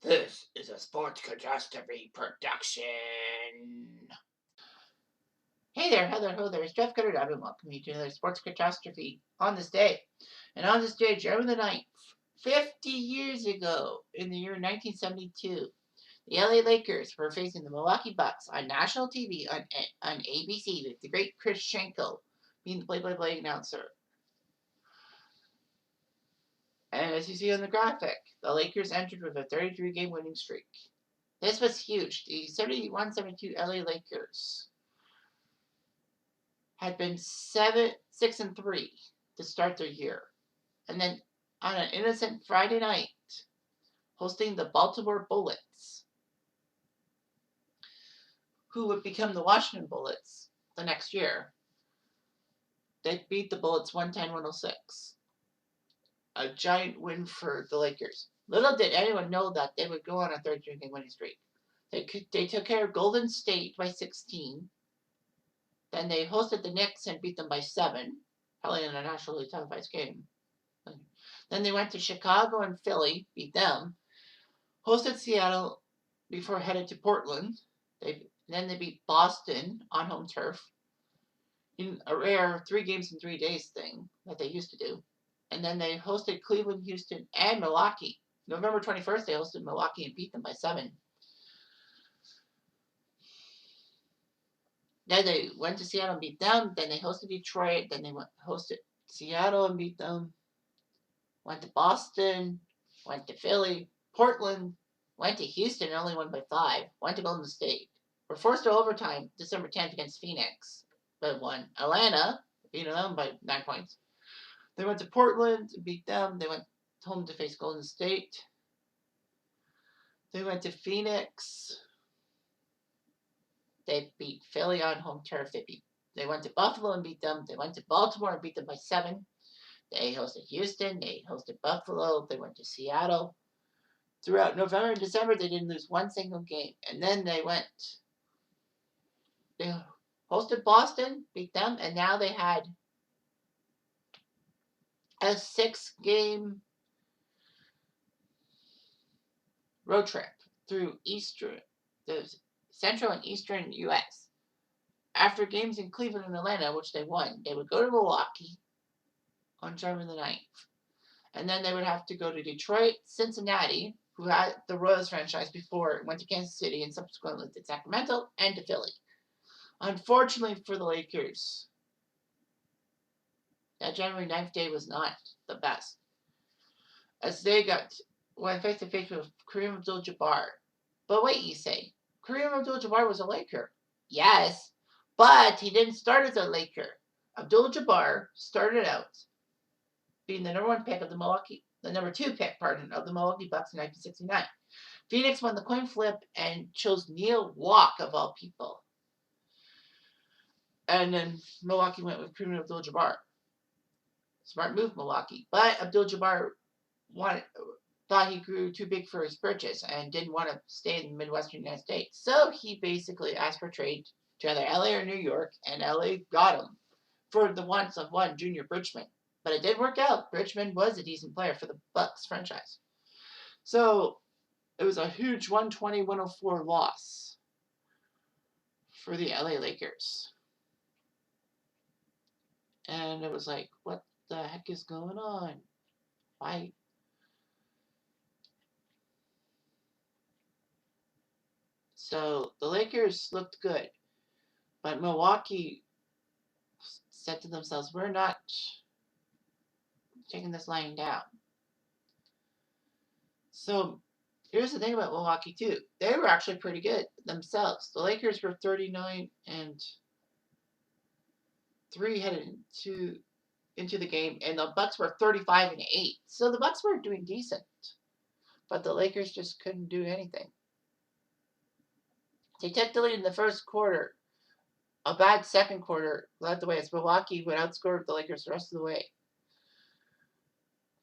This is a Sports Catastrophe production. Hey there, ho there, it's Jeff Cutter, and welcome you to another Sports Catastrophe on this day. And on this day, January the 9th, 50 years ago, in the year 1972, the LA Lakers were facing the Milwaukee Bucks on national TV on ABC with the great Chris Schenkel being the play-by-play announcer. And as you see on the graphic, the Lakers entered with a 33-game winning streak. This was huge. The 71-72 LA Lakers had been 6-3 to start their year. And then on an innocent Friday night, hosting the Baltimore Bullets, who would become the Washington Bullets the next year, they beat the Bullets 110-106. A giant win for the Lakers. Little did anyone know that they would go on a 33-game winning streak. They took care of Golden State by 16. Then they hosted the Knicks and beat them by 7, probably in a nationally televised game. Then they went to Chicago and Philly, beat them. Hosted Seattle before headed to Portland. Then they beat Boston on home turf in a rare 3 games in 3 days thing that they used to do. And then they hosted Cleveland, Houston, and Milwaukee. November 21st, they hosted Milwaukee and beat them by 7. Then they went to Seattle and beat them. Then they hosted Detroit. Then they hosted Seattle and beat them. Went to Boston. Went to Philly. Portland. Went to Houston and only won by 5. Went to Golden State. Were forced to overtime December 10th against Phoenix, but won. Atlanta beat them by 9 points. They went to Portland and beat them. They went home to face Golden State. They went to Phoenix. They beat Philly on home turf. They went to Buffalo and beat them. They went to Baltimore and beat them by 7. They hosted Houston. They hosted Buffalo. They went to Seattle. Throughout November and December, they didn't lose one single game. And then they hosted Boston, beat them, and now they had a 6-game road trip through the Central and Eastern U.S. After games in Cleveland and Atlanta, which they won, they would go to Milwaukee on January the 9th. And then they would have to go to Detroit, Cincinnati, who had the Royals franchise before it went to Kansas City and subsequently to Sacramento, and to Philly. Unfortunately for the Lakers, that January 9th day was not the best, as they went face-to-face with Kareem Abdul-Jabbar. But wait, you say, Kareem Abdul-Jabbar was a Laker. Yes, but he didn't start as a Laker. Abdul-Jabbar started out being the number 2 pick of the Milwaukee Bucks in 1969. Phoenix won the coin flip and chose Neil Walk, of all people. And then Milwaukee went with Kareem Abdul-Jabbar. Smart move, Milwaukee. But Abdul-Jabbar thought he grew too big for his britches and didn't want to stay in the Midwestern United States. So he basically asked for trade to either LA or New York, and LA got him for the wants of one Junior Bridgman. But it did work out. Bridgman was a decent player for the Bucks franchise. So it was a huge 120-104 loss for the LA Lakers. And it was like, what the heck is going on? Why? So the Lakers looked good, but Milwaukee said to themselves, we're not taking this lying down. So here's the thing about Milwaukee, too. They were actually pretty good themselves. The Lakers were 39-3 headed into the game, and the Bucks were 35-8. So the Bucks were doing decent, but the Lakers just couldn't do anything. They took the lead in the first quarter. A bad second quarter led the way as Milwaukee would outscore the Lakers the rest of the way.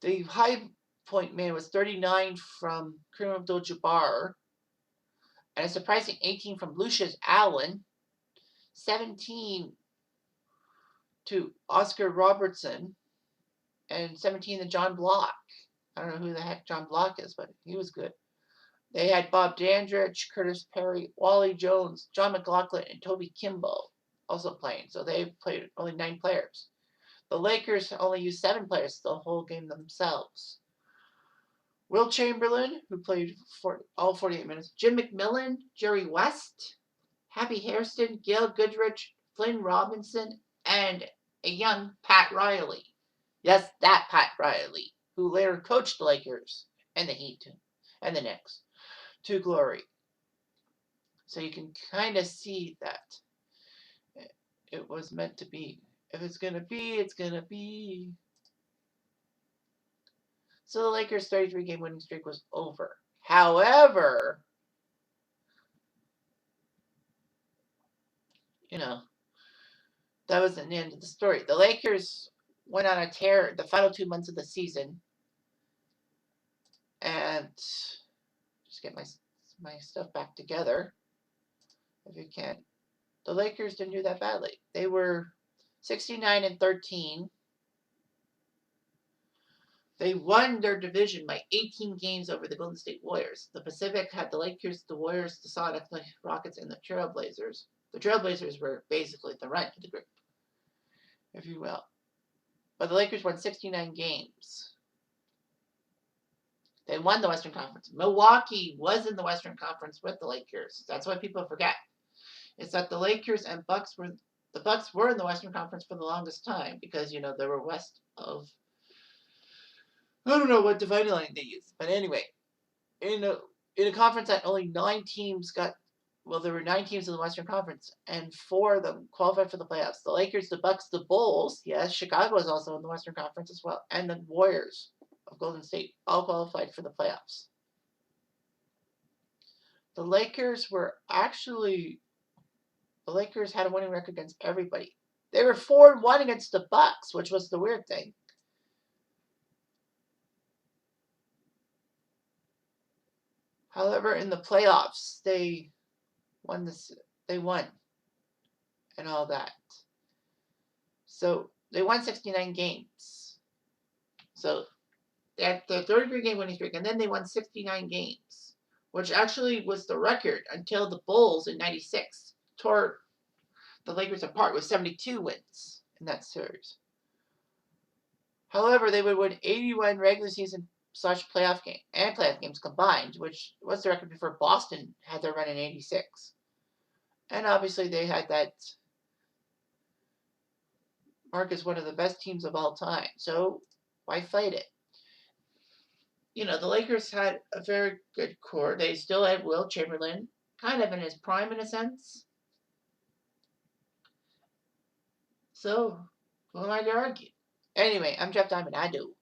The high point man was 39 from Kareem Abdul-Jabbar, and a surprising 18 from Lucius Allen, 17 to Oscar Robertson, and 17 to John Block. I don't know who the heck John Block is, but he was good. They had Bob Dandridge, Curtis Perry, Wally Jones, John McLaughlin, and Toby Kimball also playing. So they played only 9 players. The Lakers only used 7 players the whole game themselves. Will Chamberlain, who played all 48 minutes, Jim McMillan, Jerry West, Happy Hairston, Gail Goodrich, Flynn Robinson, and a young Pat Riley. Yes, that Pat Riley, who later coached the Lakers and the Heat and the Knicks to glory. So you can kind of see that it was meant to be. If it's going to be, it's going to be. So the Lakers' 33-game winning streak was over. However, that wasn't the end of the story. The Lakers went on a tear the final 2 months of the season. And just get my stuff back together. If you can. The Lakers didn't do that badly. They were 69-13. They won their division by 18 games over the Golden State Warriors. The Pacific had the Lakers, the Warriors, the Sonics, the Rockets, and the Trailblazers. The Trailblazers were basically the runt of the group, if you will. But the Lakers won 69 games. They won the Western Conference. Milwaukee was in the Western Conference with the Lakers. That's what people forget. It's that the Lakers and Bucks were in the Western Conference for the longest time because, they were west of, I don't know what dividing line they used. But anyway, in a conference that only 9 teams there were 9 teams in the Western Conference, and 4 of them qualified for the playoffs. The Lakers, the Bucks, the Bulls, yes, Chicago is also in the Western Conference as well, and the Warriors of Golden State all qualified for the playoffs. The Lakers had a winning record against everybody. They were 4-1 against the Bucks, which was the weird thing. However, in the playoffs, they won and all that. So they won 69 games. So they had the 33-game winning streak, and then they won 69 games, which actually was the record until the Bulls in '96 tore the Lakers apart with 72 wins in that series. However, they would win 81 regular season / playoff games combined, which was the record before Boston had their run in '86. And obviously they had that mark as one of the best teams of all time. So why fight it? The Lakers had a very good core. They still had Will Chamberlain, kind of in his prime in a sense. So, who am I to argue? Anyway, I'm Jeff Diamond. I do.